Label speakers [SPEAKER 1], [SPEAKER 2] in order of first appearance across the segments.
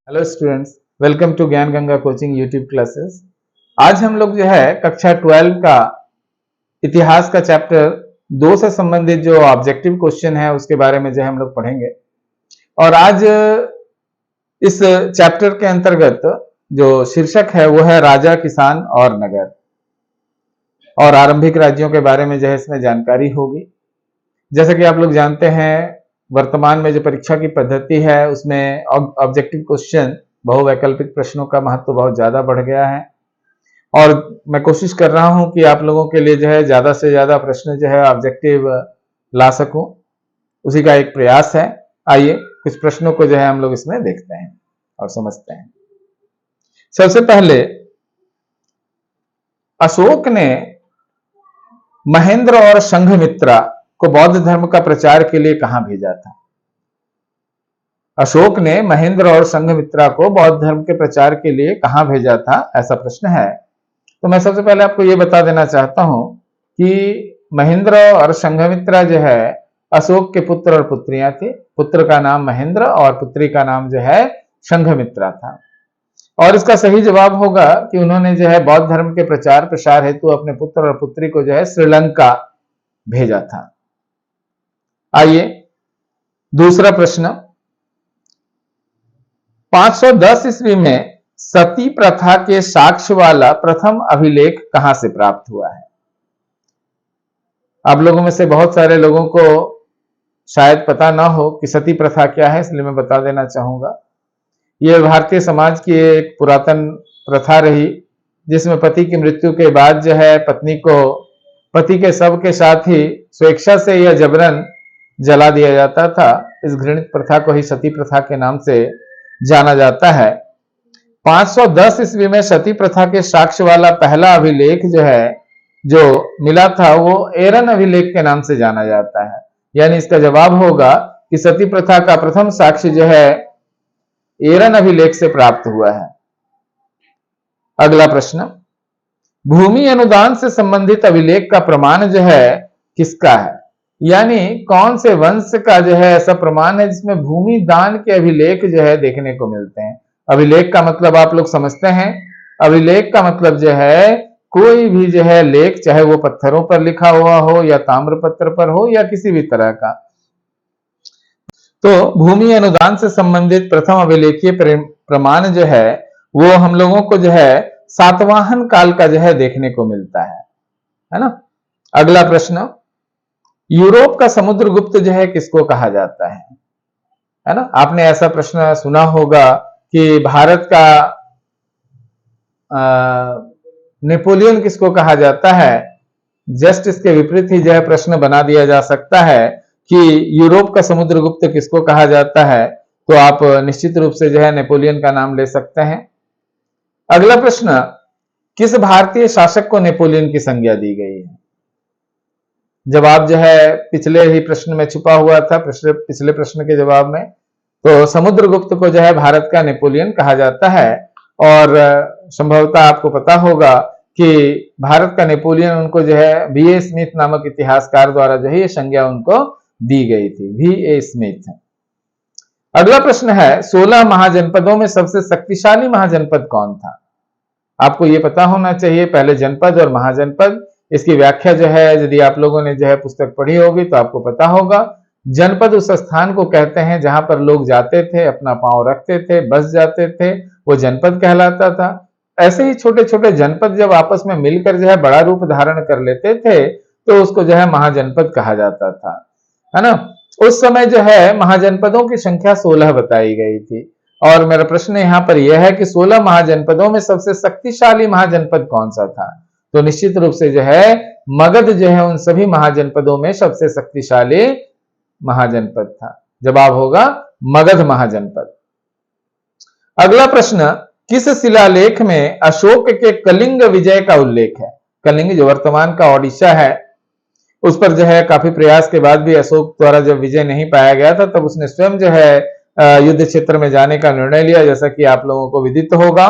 [SPEAKER 1] Hello students, welcome to ज्ञान Ganga coaching YouTube classes. आज हम लोग जो है कक्षा 12 का इतिहास का चैप्टर 2 से संबंधित जो ऑब्जेक्टिव क्वेश्चन है उसके बारे में जो है हम लोग पढ़ेंगे। और आज इस चैप्टर के अंतर्गत जो शीर्षक है वो है राजा, किसान और नगर, और आरंभिक राज्यों के बारे में जो है इसमें जानकारी होगी। जैसे कि आप लोग जानते हैं, वर्तमान में जो परीक्षा की पद्धति है उसमें ऑब्जेक्टिव क्वेश्चन, बहुवैकल्पिक प्रश्नों का महत्व बहुत ज्यादा बढ़ गया है और मैं कोशिश कर रहा हूं कि आप लोगों के लिए जो है ज्यादा से ज्यादा प्रश्न जो है ऑब्जेक्टिव ला सकूं, उसी का एक प्रयास है। आइए कुछ प्रश्नों को जो है हम लोग इसमें देखते हैं और समझते हैं। सबसे पहले, अशोक ने महेंद्र और संघमित्रा को बौद्ध धर्म का प्रचार के लिए कहां भेजा था? अशोक ने महेंद्र और संघमित्रा को बौद्ध धर्म के प्रचार के लिए कहां भेजा था, ऐसा प्रश्न है। तो मैं सबसे पहले आपको यह बता देना चाहता हूं कि महेंद्र और संघमित्रा जो है अशोक के पुत्र और पुत्रियां थी। पुत्र का नाम महेंद्र और पुत्री का नाम जो है संघमित्रा था। और इसका सही जवाब होगा कि उन्होंने जो है बौद्ध धर्म के प्रचार प्रसार हेतु अपने पुत्र और पुत्री को जो है श्रीलंका भेजा था। आइए दूसरा प्रश्न, 510 ईस्वी में सती प्रथा के साक्ष्य वाला प्रथम अभिलेख कहां से प्राप्त हुआ है? आप लोगों में से बहुत सारे लोगों को शायद पता ना हो कि सती प्रथा क्या है, इसलिए मैं बता देना चाहूंगा। यह भारतीय समाज की एक पुरातन प्रथा रही जिसमें पति की मृत्यु के बाद जो है पत्नी को पति के शव के साथ ही स्वेच्छा से या जबरन जला दिया जाता था। इस घृणित प्रथा को ही सती प्रथा के नाम से जाना जाता है। 510 ईस्वी में सती प्रथा के साक्ष्य वाला पहला अभिलेख जो है जो मिला था वो एरन अभिलेख के नाम से जाना जाता है। यानी इसका जवाब होगा कि सती प्रथा का प्रथम साक्ष्य जो है एरन अभिलेख से प्राप्त हुआ है। अगला प्रश्न, भूमि अनुदान से संबंधित अभिलेख का प्रमाण जो है किसका है? यानी कौन से वंश का जो है ऐसा प्रमाण है जिसमें भूमि दान के अभिलेख जो है देखने को मिलते हैं? अभिलेख का मतलब आप लोग समझते हैं। अभिलेख का मतलब जो है कोई भी जो है लेख, चाहे वो पत्थरों पर लिखा हुआ हो या ताम्रपत्र पर हो या किसी भी तरह का। तो भूमि अनुदान से संबंधित प्रथम अभिलेखीय प्रमाण जो है वो हम लोगों को जो है सातवाहन काल का जो है देखने को मिलता है ना। अगला प्रश्न, यूरोप का समुद्रगुप्त जो है किसको कहा जाता है ना। आपने ऐसा प्रश्न सुना होगा कि भारत का नेपोलियन किसको कहा जाता है। जस्ट इसके विपरीत ही जो है प्रश्न बना दिया जा सकता है कि यूरोप का समुद्रगुप्त किसको कहा जाता है, तो आप निश्चित रूप से जो है नेपोलियन का नाम ले सकते हैं। अगला प्रश्न, किस भारतीय शासक को नेपोलियन की संज्ञा दी गई है? जवाब जो है पिछले ही प्रश्न में छुपा हुआ था, पिछले प्रश्न के जवाब में। तो समुद्रगुप्त को जो है भारत का नेपोलियन कहा जाता है। और संभवतः आपको पता होगा कि भारत का नेपोलियन उनको जो है V.A. स्मिथ नामक इतिहासकार द्वारा जो है ये संज्ञा उनको दी गई थी, V.A. स्मिथ। अगला प्रश्न है, 16 महाजनपदों में सबसे शक्तिशाली महाजनपद कौन था? आपको ये पता होना चाहिए, पहले जनपद और महाजनपद, इसकी व्याख्या जो है यदि आप लोगों ने जो है पुस्तक पढ़ी होगी तो आपको पता होगा। जनपद उस स्थान को कहते हैं जहां पर लोग जाते थे, अपना पांव रखते थे, बस जाते थे, वो जनपद कहलाता था। ऐसे ही छोटे छोटे जनपद जब आपस में मिलकर जो है बड़ा रूप धारण कर लेते थे तो उसको जो है महाजनपद कहा जाता था, है ना। उस समय जो है महाजनपदों की संख्या 16 बताई गई थी। और मेरा प्रश्न यहाँ पर यह है कि 16 महाजनपदों में सबसे शक्तिशाली महाजनपद कौन सा था? तो निश्चित रूप से जो है मगध जो है उन सभी महाजनपदों में सबसे शक्तिशाली महाजनपद था। जवाब होगा मगध महाजनपद। अगला प्रश्न, किस शिलालेख में अशोक के कलिंग विजय का उल्लेख है? कलिंग जो वर्तमान का ओडिशा है उस पर जो है काफी प्रयास के बाद भी अशोक द्वारा जब विजय नहीं पाया गया था तब उसने स्वयं जो है युद्ध क्षेत्र में जाने का निर्णय लिया। जैसा कि आप लोगों को विदित होगा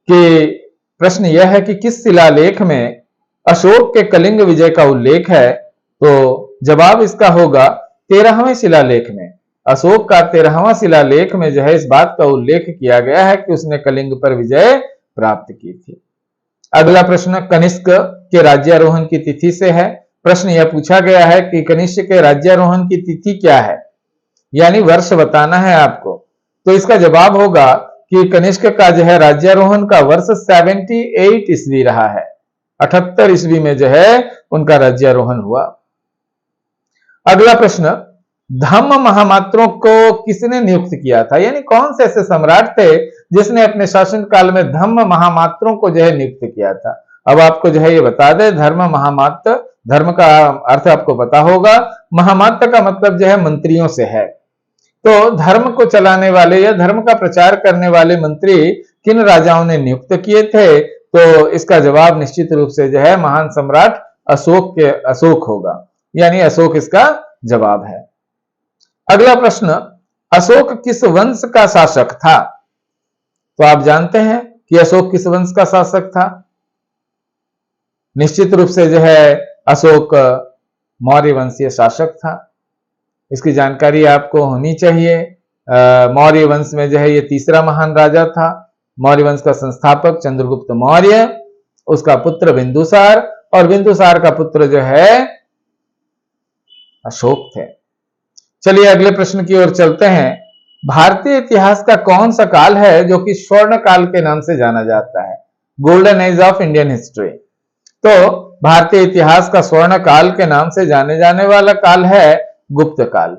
[SPEAKER 1] कि प्रश्न यह है कि किस शिलालेख में अशोक के कलिंग विजय का उल्लेख है, तो जवाब इसका होगा 13वें शिलालेख में। अशोक का 13वां शिलालेख में जो है इस बात का उल्लेख किया गया है कि उसने कलिंग पर विजय प्राप्त की थी। अगला प्रश्न कनिष्क के राज्यारोहण की तिथि से है। प्रश्न यह पूछा गया है कि कनिष्क के राज्यारोहण की तिथि क्या है, यानी वर्ष बताना है आपको। तो इसका जवाब होगा कि कनिष्क का जो है राज्यारोहण का वर्ष 78 ईस्वी रहा है। 78 ईस्वी में जो है उनका राज्यारोहण हुआ। अगला प्रश्न धम्म महामात्रों को किसने नियुक्त किया था, यानी कौन से ऐसे सम्राट थे जिसने अपने शासन काल में धम्म महामात्रों को जो है नियुक्त किया था। अब आपको जो है ये बता दे, धर्म महामात्र, धर्म का अर्थ आपको पता होगा, महामात्र का मतलब जो है मंत्रियों से है। तो धर्म को चलाने वाले या धर्म का प्रचार करने वाले मंत्री किन राजाओं ने नियुक्त किए थे, तो इसका जवाब निश्चित रूप से जो है महान सम्राट अशोक होगा, यानी अशोक इसका जवाब है। अगला प्रश्न अशोक किस वंश का शासक था। तो आप जानते हैं कि अशोक किस वंश का शासक था। निश्चित रूप से जो है अशोक मौर्य वंशीय शासक था। इसकी जानकारी आपको होनी चाहिए। मौर्य वंश में जो है ये तीसरा महान राजा था। मौर्य वंश का संस्थापक चंद्रगुप्त मौर्य, उसका पुत्र बिंदुसार, और बिंदुसार का पुत्र जो है अशोक थे। चलिए अगले प्रश्न की ओर चलते हैं। भारतीय इतिहास का कौन सा काल है जो कि स्वर्ण काल के नाम से जाना जाता है, golden age of Indian history. तो भारतीय इतिहास का स्वर्ण काल के नाम से जाने जाने वाला काल है गुप्त काल।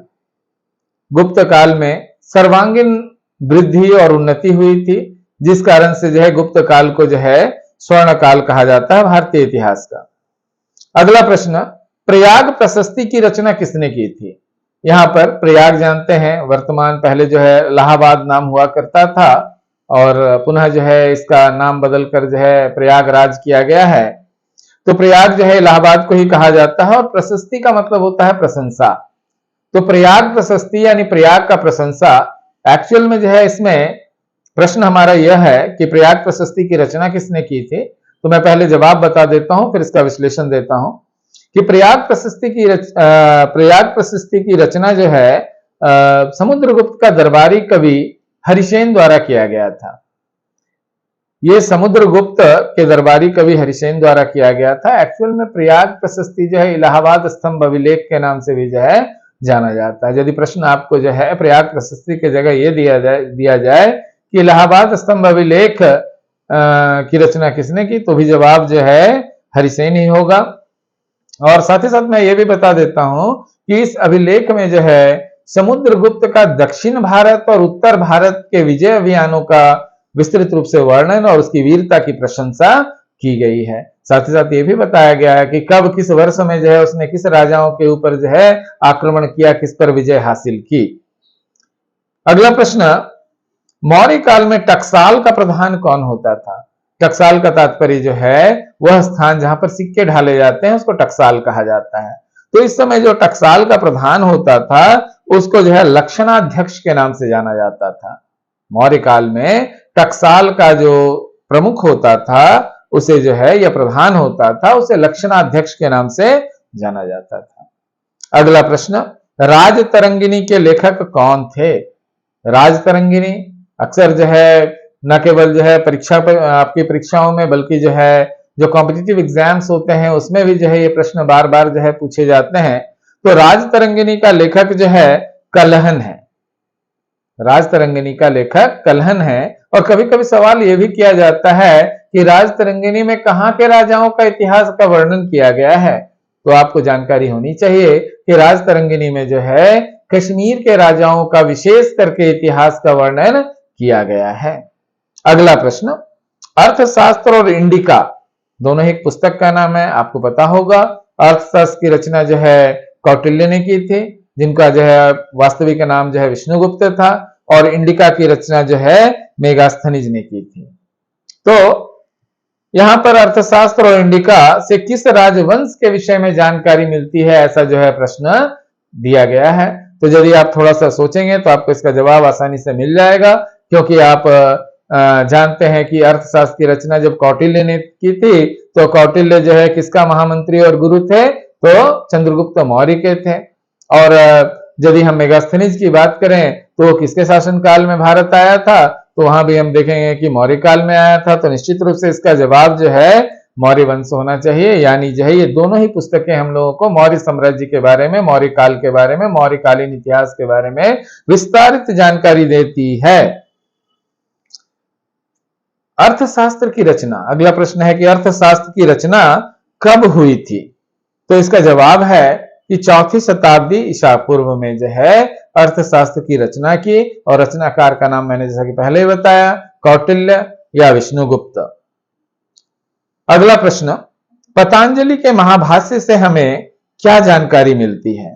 [SPEAKER 1] गुप्त काल में सर्वांगीण वृद्धि और उन्नति हुई थी, जिस कारण से जो है गुप्त काल को जो है स्वर्ण काल कहा जाता है भारतीय इतिहास का। अगला प्रश्न प्रयाग प्रशस्ति की रचना किसने की थी। यहां पर प्रयाग जानते हैं वर्तमान, पहले जो है इलाहाबाद नाम हुआ करता था और पुनः जो है इसका नाम बदलकर जो है प्रयागराज किया गया है। तो प्रयाग जो है इलाहाबाद को ही कहा जाता है और प्रशस्ति का मतलब होता है प्रशंसा। तो प्रयाग प्रशस्ति यानी प्रयाग का प्रशंसा, एक्चुअल में जो है इसमें प्रश्न हमारा यह है कि प्रयाग प्रशस्ति की रचना किसने की थी। तो मैं पहले जवाब बता देता हूं, फिर इसका विश्लेषण देता हूं कि प्रयाग प्रशस्ति की रचना जो है समुद्रगुप्त का दरबारी कवि हरिसेन द्वारा किया गया था। ये समुद्रगुप्त के दरबारी कवि हरिसेन द्वारा किया गया था। एक्चुअल में प्रयाग प्रशस्ति जो है इलाहाबाद स्तंभ अभिलेख के नाम से भी जो है जाना जाता है। यदि प्रश्न आपको जो है प्रयाग प्रशस्ति की जगह ये दिया जाए कि इलाहाबाद स्तंभ अभिलेख की रचना किसने की, तो भी जवाब जो है हरिसेन ही होगा। और साथ ही साथ मैं ये भी बता देता हूं कि इस अभिलेख में जो है समुद्रगुप्त का दक्षिण भारत और उत्तर भारत के विजय अभियानों का विस्तृत रूप से वर्णन और उसकी वीरता की प्रशंसा की गई है। साथ ही साथ ये भी बताया गया है कि कब किस वर्ष में जो है उसने किस राजाओं के ऊपर जो है आक्रमण किया, किस पर विजय हासिल की। अगला प्रश्न मौर्य काल में टकसाल का प्रधान कौन होता था। टकसाल का तात्पर्य जो है वह स्थान जहां पर सिक्के ढाले जाते हैं उसको टकसाल कहा जाता है। तो इस समय जो टकसाल का प्रधान होता था उसको जो है लक्षणाध्यक्ष के नाम से जाना जाता था। मौर्य काल में टकसाल का जो प्रमुख होता था उसे जो है या प्रधान होता था उसे लक्षणाध्यक्ष के नाम से जाना जाता था। अगला प्रश्न राजतरंगिणी के लेखक कौन थे। राजतरंगिणी अक्सर जो है न केवल जो है परीक्षा पर आपकी परीक्षाओं में बल्कि जो है जो कॉम्पिटिटिव एग्जाम्स होते हैं उसमें भी जो है ये प्रश्न बार बार जो है पूछे जाते हैं। तो राजतरंगिणी का लेखक जो है कलहन है। राजतरंगिणी का लेखक कलहन है। और कभी कभी सवाल यह भी किया जाता है कि राजतरंगिणी में कहां के राजाओं का इतिहास का वर्णन किया गया है। तो आपको जानकारी होनी चाहिए कि राजतरंगिणी में जो है कश्मीर के राजाओं का विशेष करके इतिहास का वर्णन किया गया है। अगला प्रश्न अर्थशास्त्र और इंडिका दोनों ही एक पुस्तक का नाम है, आपको पता होगा। अर्थशास्त्र की रचना जो है कौटिल्य ने की थी, जिनका जो है वास्तविक नाम जो है विष्णुगुप्त था, और इंडिका की रचना जो है मेगास्थनीज ने की थी। तो यहां पर अर्थशास्त्र और इंडिका से किस राजवंश के विषय में जानकारी मिलती है, ऐसा जो है प्रश्न दिया गया है। तो यदि आप थोड़ा सा सोचेंगे तो आपको इसका जवाब आसानी से मिल जाएगा, क्योंकि आप जानते हैं कि अर्थशास्त्र की रचना जब कौटिल्य ने की थी तो कौटिल्य जो है किसका महामंत्री और गुरु थे, तो चंद्रगुप्त मौर्य के थे। और यदि हम मेगास्थनीज की बात करें तो वो किसके शासनकाल में भारत आया था, तो वहां भी हम देखेंगे कि मौर्य काल में आया था। तो निश्चित रूप से इसका जवाब जो है मौर्य वंश होना चाहिए। यानी जो है ये दोनों ही पुस्तकें हम लोगों को मौर्य साम्राज्य के बारे में, मौर्य काल के बारे में, मौर्यकालीन इतिहास के बारे में विस्तारित जानकारी देती है। अर्थशास्त्र की रचना, अगला प्रश्न है कि अर्थशास्त्र की रचना कब हुई थी? तो इसका जवाब है कि 4वीं शताब्दी ईसा पूर्व में जो है अर्थशास्त्र की रचना की, और रचनाकार का नाम मैंने जैसा कि पहले ही बताया कौटिल्य या विष्णुगुप्त। अगला प्रश्न, पतंजलि के महाभाष्य से हमें क्या जानकारी मिलती है?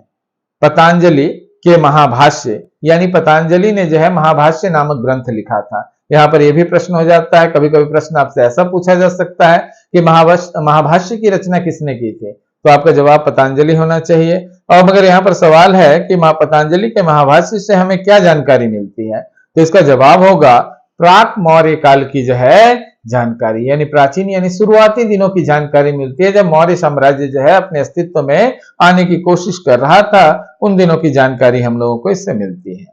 [SPEAKER 1] पतंजलि के महाभाष्य, यानी पतंजलि ने जो है महाभाष्य नामक ग्रंथ लिखा था। यहां पर यह भी प्रश्न हो जाता है, कभी कभी प्रश्न आपसे ऐसा पूछा जा सकता है कि महाभाष्य की रचना किसने की थी? तो आपका जवाब पतंजलि होना चाहिए। और मगर यहाँ पर सवाल है कि पतंजलि के महाभाष्य से हमें क्या जानकारी मिलती है? तो इसका जवाब होगा प्राक मौर्य काल की जो है जानकारी, यानी प्राचीन यानी शुरुआती दिनों की जानकारी मिलती है, जब मौर्य साम्राज्य जो है अपने अस्तित्व में आने की कोशिश कर रहा था, उन दिनों की जानकारी हम लोगों को इससे मिलती है।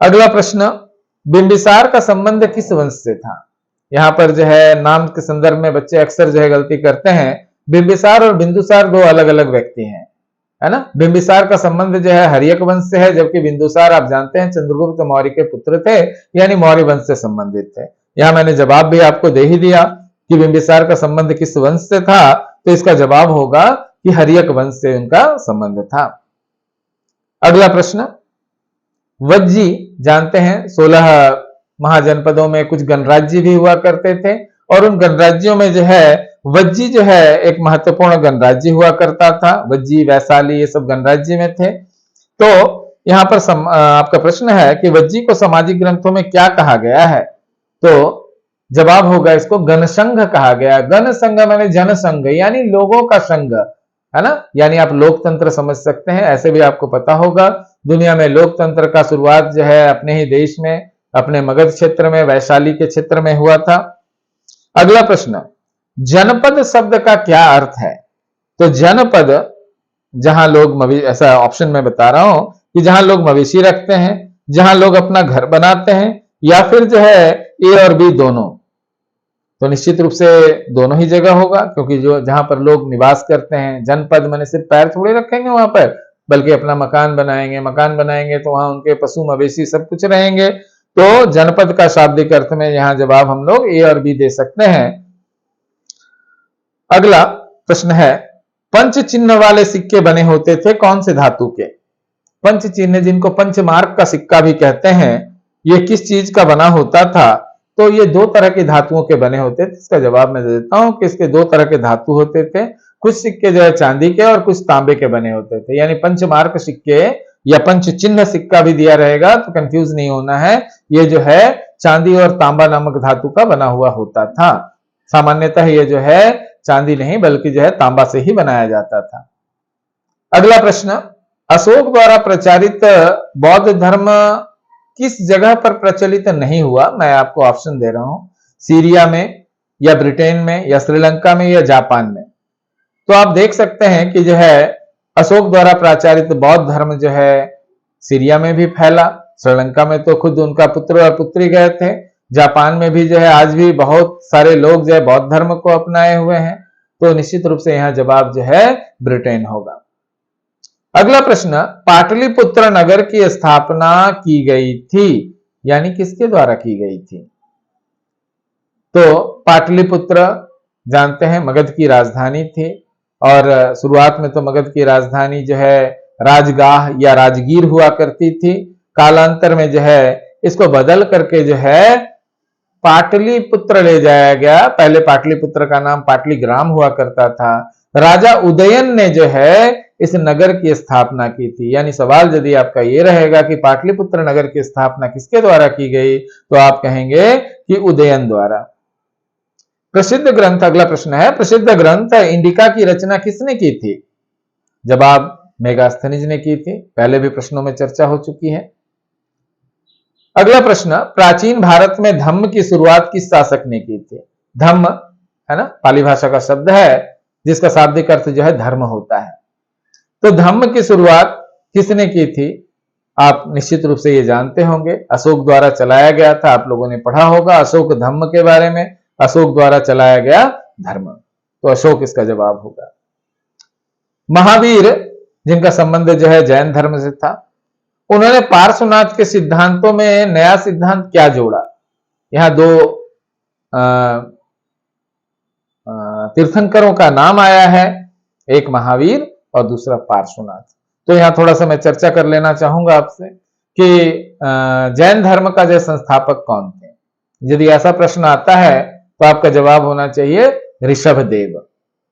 [SPEAKER 1] अगला प्रश्न, बिंबिसार का संबंध किस वंश से था? यहां पर जो है नाम के संदर्भ में बच्चे अक्सर जो है गलती करते हैं। बिंबिसार और बिंदुसार दो अलग अलग व्यक्ति हैं, है ना। बिंबिसार का संबंध जो है हर्यक वंश से है, जबकि बिंदुसार आप जानते हैं चंद्रगुप्त मौर्य के पुत्र थे, यानी मौर्य वंश से संबंधित थे। यहां मैंने जवाब भी आपको दे ही दिया कि बिंबिसार का संबंध किस वंश से था, तो इसका जवाब होगा कि हर्यक वंश से उनका संबंध था। अगला प्रश्न, वज्जी जानते हैं 16 महाजनपदों में कुछ गणराज्य भी हुआ करते थे, और उन गणराज्यों में जो है वज्जी जो है एक महत्वपूर्ण गणराज्य हुआ करता था। वज्जी, वैशाली, ये सब गणराज्य में थे। तो यहां पर आपका प्रश्न है कि वज्जी को सामाजिक ग्रंथों में क्या कहा गया है? तो जवाब होगा इसको गणसंघ कहा गया। गणसंघ माने जनसंघ, यानी लोगों का संघ, है ना। यानी आप लोकतंत्र समझ सकते हैं। ऐसे भी आपको पता होगा दुनिया में लोकतंत्र का शुरुआत जो है अपने ही देश में, अपने मगध क्षेत्र में, वैशाली के क्षेत्र में हुआ था। अगला प्रश्न, जनपद शब्द का क्या अर्थ है? तो जनपद जहां लोग ऐसा ऑप्शन में बता रहा हूं कि जहां लोग मवेशी रखते हैं, जहां लोग अपना घर बनाते हैं, या फिर जो है ए और बी दोनों। तो निश्चित रूप से दोनों ही जगह होगा, क्योंकि जो जहां पर लोग निवास करते हैं, जनपद माने सिर्फ पैर थोड़े रखेंगे वहां पर, बल्कि अपना मकान बनाएंगे तो वहां उनके पशु मवेशी सब कुछ रहेंगे। तो जनपद का शाब्दिक अर्थ में यहां जवाब हम लोग ए और बी दे सकते हैं। अगला प्रश्न है, पंच चिन्ह वाले सिक्के बने होते थे कौन से धातु के? पंच चिन्ह, जिनको पंचमार्क का सिक्का भी कहते हैं, ये किस चीज का बना होता था? तो ये 2 तरह के धातुओं के बने होते थे। इसका जवाब मैं दे देता हूं कि इसके 2 तरह के धातु होते थे। कुछ सिक्के जो है चांदी के और कुछ तांबे के बने होते थे। यानी पंचमार्क सिक्के या पंच चिन्ह सिक्का भी दिया रहेगा तो कंफ्यूज नहीं होना है, ये जो है चांदी और तांबा नामक धातु का बना हुआ होता था। सामान्यतः ये जो है चांदी नहीं बल्कि जो है तांबा से ही बनाया जाता था। अगला प्रश्न, अशोक द्वारा प्रचारित बौद्ध धर्म किस जगह पर प्रचलित नहीं हुआ? मैं आपको ऑप्शन दे रहा हूं, सीरिया में या ब्रिटेन में या श्रीलंका में या जापान में। तो आप देख सकते हैं कि जो है अशोक द्वारा प्रचारित बौद्ध धर्म जो है सीरिया में भी फैला, श्रीलंका में तो खुद उनका पुत्र और पुत्री गए थे, जापान में भी जो है आज भी बहुत सारे लोग जो है बौद्ध धर्म को अपनाए हुए हैं। तो निश्चित रूप से यहां जवाब जो है ब्रिटेन होगा। अगला प्रश्न, पाटलिपुत्र नगर की स्थापना की गई थी, यानी किसके द्वारा की गई थी? तो पाटलिपुत्र जानते हैं मगध की राजधानी थी, और शुरुआत में तो मगध की राजधानी जो है राजगाह या राजगीर हुआ करती थी। कालांतर में जो है इसको बदल करके जो है पाटलिपुत्र ले जाया गया। पहले पाटलिपुत्र का नाम पाटलिग्राम हुआ करता था। राजा उदयन ने जो है इस नगर की स्थापना की थी। यानी सवाल यदि आपका ये रहेगा कि पाटलिपुत्र नगर की स्थापना किसके द्वारा की गई, तो आप कहेंगे कि उदयन द्वारा। प्रसिद्ध ग्रंथ, अगला प्रश्न है, प्रसिद्ध ग्रंथ इंडिका की रचना किसने की थी? जवाब मेगास्थनीज ने की थी। पहले भी प्रश्नों में चर्चा हो चुकी है। अगला प्रश्न, प्राचीन भारत में धम्म की शुरुआत किस शासक ने की थी? धम्म है ना, पाली भाषा का शब्द है जिसका शाब्दिक अर्थ जो है धर्म होता है। तो धम्म की शुरुआत किसने की थी? आप निश्चित रूप से ये जानते होंगे, अशोक द्वारा चलाया गया था। आप लोगों ने पढ़ा होगा अशोक धम्म के बारे में, अशोक द्वारा चलाया गया धर्म, तो अशोक इसका जवाब होगा। महावीर, जिनका संबंध जो है जैन धर्म से था, उन्होंने पार्श्वनाथ के सिद्धांतों में नया सिद्धांत क्या जोड़ा? यहां दो तीर्थंकरों का नाम आया है, एक महावीर और दूसरा पार्श्वनाथ। तो यहां थोड़ा सा मैं चर्चा कर लेना चाहूंगा आपसे कि जैन धर्म का जो संस्थापक कौन थे। यदि ऐसा प्रश्न आता है तो आपका जवाब होना चाहिए ऋषभदेव,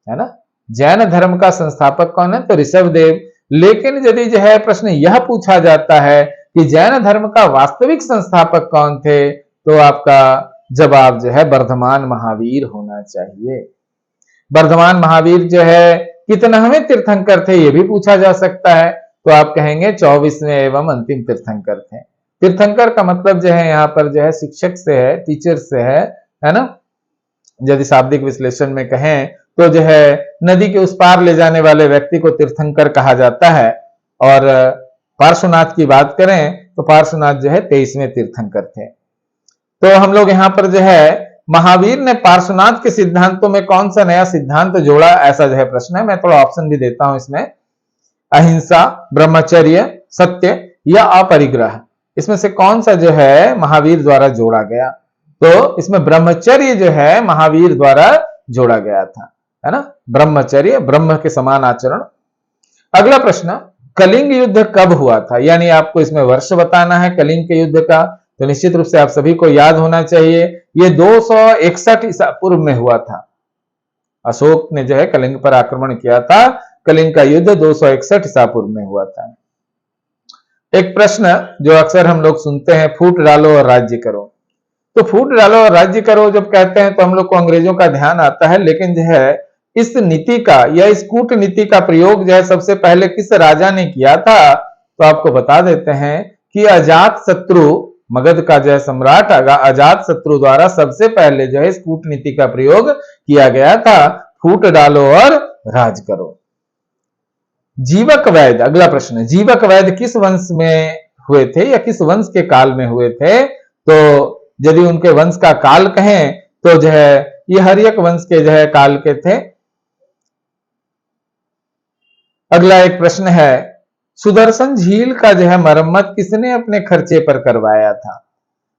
[SPEAKER 1] है ना। जैन धर्म का संस्थापक कौन है? तो ऋषभदेव। लेकिन यदि जो है प्रश्न यह पूछा जाता है कि जैन धर्म का वास्तविक संस्थापक कौन थे, तो आपका जवाब जो है वर्धमान महावीर होना चाहिए। वर्धमान महावीर जो है कितनावें तीर्थंकर थे, यह भी पूछा जा सकता है, तो आप कहेंगे 24वें एवं अंतिम तीर्थंकर थे। तीर्थंकर का मतलब जो है यहाँ पर जो है शिक्षक से है, टीचर से है ना। यदि शाब्दिक विश्लेषण में कहें तो जो है नदी के उस पार ले जाने वाले व्यक्ति को तीर्थंकर कहा जाता है। और पार्श्वनाथ की बात करें तो पार्श्वनाथ जो है 23वें तीर्थंकर थे। तो हम लोग यहाँ पर जो है महावीर ने पार्श्वनाथ के सिद्धांतों में कौन सा नया सिद्धांत जोड़ा, ऐसा जो है प्रश्न है। मैं थोड़ा ऑप्शन भी देता हूं इसमें, अहिंसा, ब्रह्मचर्य, सत्य या अपरिग्रह, इसमें से कौन सा जो है महावीर द्वारा जोड़ा गया? तो इसमें ब्रह्मचर्य जो है महावीर द्वारा जोड़ा गया था, है ना। ब्रह्मचर्य, ब्रह्म के समान आचरण। अगला प्रश्न, कलिंग युद्ध कब हुआ था? यानी आपको इसमें वर्ष बताना है कलिंग के युद्ध का। तो निश्चित रूप से आप सभी को याद होना चाहिए, ये 261 ईसा पूर्व में हुआ था। अशोक ने जो है कलिंग पर आक्रमण किया था। कलिंग का युद्ध 261 ईसा पूर्व में हुआ था। एक प्रश्न जो अक्सर हम लोग सुनते हैं, फूट डालो और राज्य करो। तो फूट डालो और राज्य करो जब कहते हैं तो हम लोग को अंग्रेजों का ध्यान आता है, लेकिन जो है इस नीति का या इस कूटनीति का प्रयोग जो है सबसे पहले किस राजा ने किया था? तो आपको बता देते हैं कि अजातशत्रु, मगध का जो है सम्राट अजातशत्रु द्वारा सबसे पहले जो है इस कूटनीति का प्रयोग किया गया था, फूट डालो और राज करो। जीवक वैद्य, अगला प्रश्न, जीवक वैद्य किस वंश में हुए थे या किस वंश के काल में हुए थे? तो यदि उनके वंश का काल कहें तो जो है ये हर्यक वंश के जो है काल के थे। अगला एक प्रश्न है, सुदर्शन झील का जो है मरम्मत किसने अपने खर्चे पर करवाया था?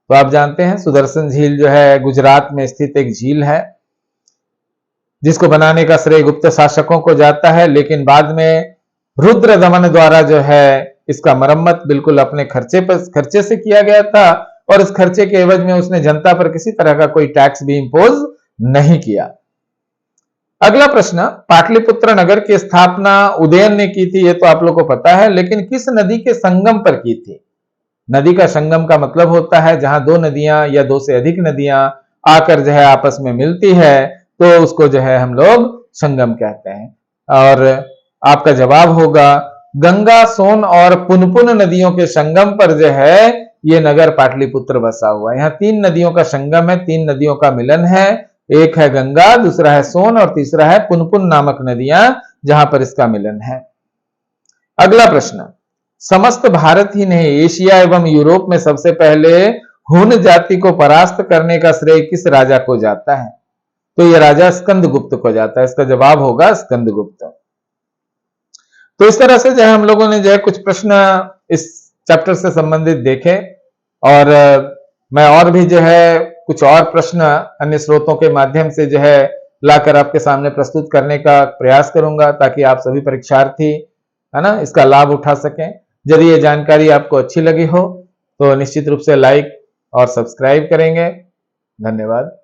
[SPEAKER 1] तो आप जानते हैं सुदर्शन झील जो है गुजरात में स्थित एक झील है, जिसको बनाने का श्रेय गुप्त शासकों को जाता है, लेकिन बाद में रुद्रदमन द्वारा जो है इसका मरम्मत बिल्कुल अपने खर्चे से किया गया था, और इस खर्चे के एवज में उसने जनता पर किसी तरह का कोई टैक्स भी इंपोज नहीं किया। अगला प्रश्न, पाटलिपुत्र नगर की स्थापना उदयन ने की थी, ये तो आप लोग को पता है, लेकिन किस नदी के संगम पर की थी? नदी का संगम का मतलब होता है जहां दो नदियां या दो से अधिक नदियां आकर जो है आपस में मिलती है, तो उसको जो है हम लोग संगम कहते हैं। और आपका जवाब होगा गंगा, सोन और पुनपुन नदियों के संगम पर जो है ये नगर पाटलिपुत्र बसा हुआ है। यहाँ 3 नदियों का संगम है, 3 नदियों का मिलन है, एक है गंगा, दूसरा है सोन और तीसरा है पुनपुन नामक नदियां, जहां पर इसका मिलन है। अगला प्रश्न, समस्त भारत ही नहीं एशिया एवं यूरोप में सबसे पहले हुन जाति को परास्त करने का श्रेय किस राजा को जाता है? तो यह राजा स्कंदगुप्त को जाता है। इसका जवाब होगा स्कंदगुप्त। तो इस तरह से जो है हम लोगों ने जो है कुछ प्रश्न इस चैप्टर से संबंधित देखे, और मैं और भी जो है कुछ और प्रश्न अन्य स्रोतों के माध्यम से जो है लाकर आपके सामने प्रस्तुत करने का प्रयास करूंगा, ताकि आप सभी परीक्षार्थी है ना इसका लाभ उठा सकें। यदि ये जानकारी आपको अच्छी लगी हो तो निश्चित रूप से लाइक और सब्सक्राइब करेंगे। धन्यवाद।